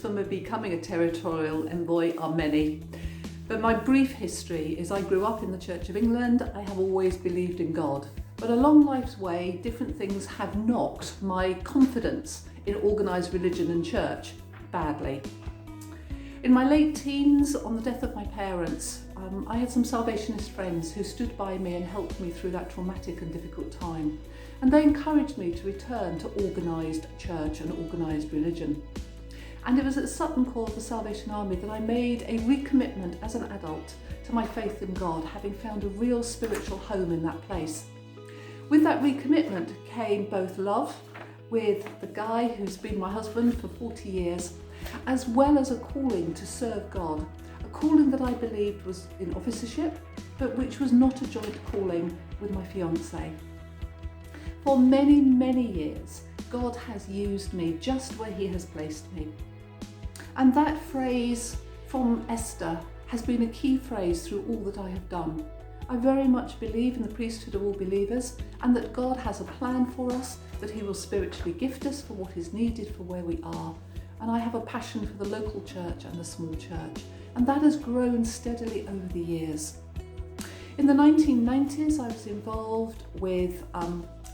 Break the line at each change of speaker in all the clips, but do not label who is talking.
for me becoming a Territorial Envoy are many. But my brief history is I grew up in the Church of England. I have always believed in God. But along life's way, different things have knocked my confidence in organised religion and church badly. In my late teens, on the death of my parents, I had some Salvationist friends who stood by me and helped me through that traumatic and difficult time. And they encouraged me to return to organised church and organised religion. And it was at Sutton Call of the Salvation Army that I made a recommitment as an adult to my faith in God, having found a real spiritual home in that place. With that recommitment came both love with the guy who's been my husband for 40 years, as well as a calling to serve God, a calling that I believed was in officership, but which was not a joint calling with my fiancé. For many, many years, God has used me just where he has placed me. And that phrase from Esther has been a key phrase through all that I have done. I very much believe in the priesthood of all believers and that God has a plan for us, that he will spiritually gift us for what is needed for where we are. And I have a passion for the local church and the small church. And that has grown steadily over the years. In the 1990s, I was involved with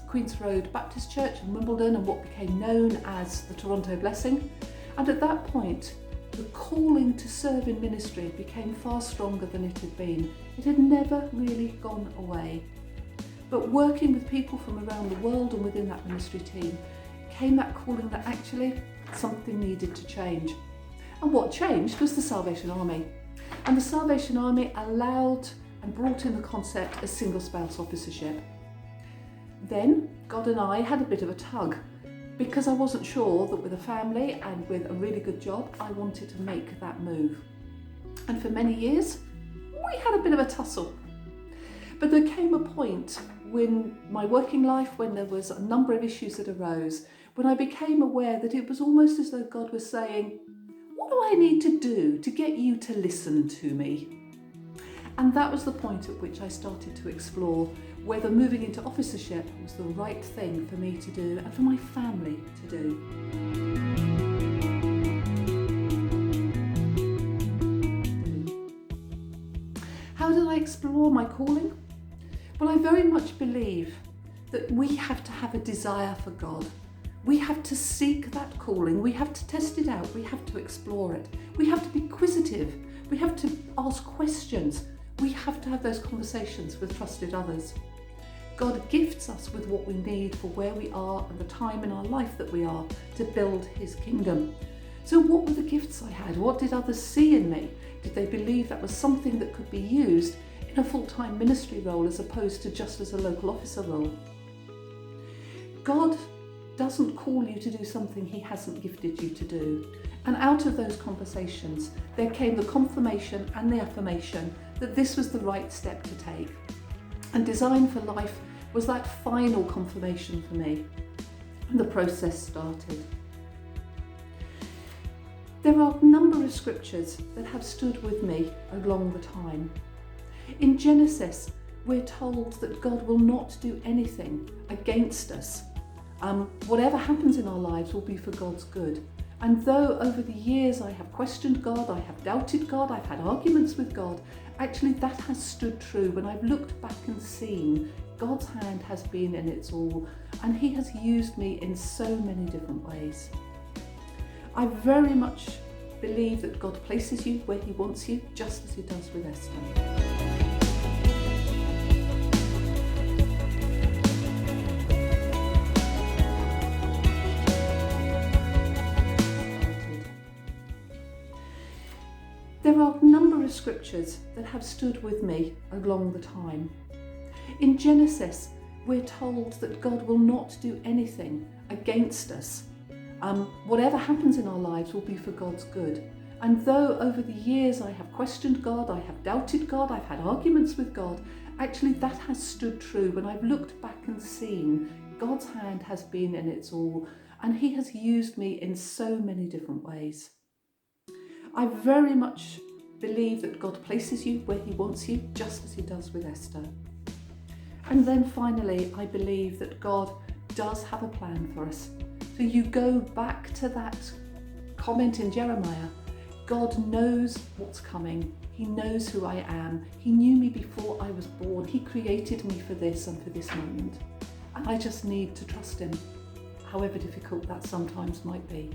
Queen's Road Baptist Church in Wimbledon and what became known as the Toronto Blessing. And at that point, the calling to serve in ministry became far stronger than it had been. It had never really gone away. But working with people from around the world and within that ministry team came that calling that actually something needed to change. And what changed was the Salvation Army. And the Salvation Army allowed and brought in the concept of single spouse officership. Then God and I had a bit of a tug, because I wasn't sure that with a family and with a really good job, I wanted to make that move. And for many years, we had a bit of a tussle. But there came a point when my working life, when there was a number of issues that arose, when I became aware that it was almost as though God was saying, what do I need to do to get you to listen to me? And that was the point at which I started to explore whether moving into officership was the right thing for me to do and for my family to do. How did I explore my calling? Well, I very much believe that we have to have a desire for God. We have to seek that calling. We have to test it out. We have to explore it. We have to be inquisitive. We have to ask questions. We have to have those conversations with trusted others. God gifts us with what we need for where we are and the time in our life that we are to build his kingdom. So what were the gifts I had? What did others see in me? Did they believe that was something that could be used in a full-time ministry role as opposed to just as a local officer role? God doesn't call you to do something he hasn't gifted you to do. And out of those conversations, there came the confirmation and the affirmation that this was the right step to take. And Design for Life was that final confirmation for me. And the process started. There are a number of scriptures that have stood with me along the time. In Genesis, we're told that God will not do anything against us. Whatever happens in our lives will be for God's good. And though over the years I have questioned God, I have doubted God, I've had arguments with God, actually that has stood true. When I've looked back and seen God's hand has been in it all, and he has used me in so many different ways. I very much believe that God places you where he wants you, just as he does with Esther. There are a number of scriptures that have stood with me along the time. In Genesis, we're told that God will not do anything against us. Whatever happens in our lives will be for God's good. And though over the years I have questioned God, I have doubted God, I've had arguments with God, actually that has stood true. When I've looked back and seen God's hand has been in it all, and he has used me in so many different ways. I very much believe that God places you where he wants you, just as he does with Esther. And then finally, I believe that God does have a plan for us. So you go back to that comment in Jeremiah, God knows what's coming. He knows who I am. He knew me before I was born. He created me for this and for this moment. And I just need to trust him, however difficult that sometimes might be.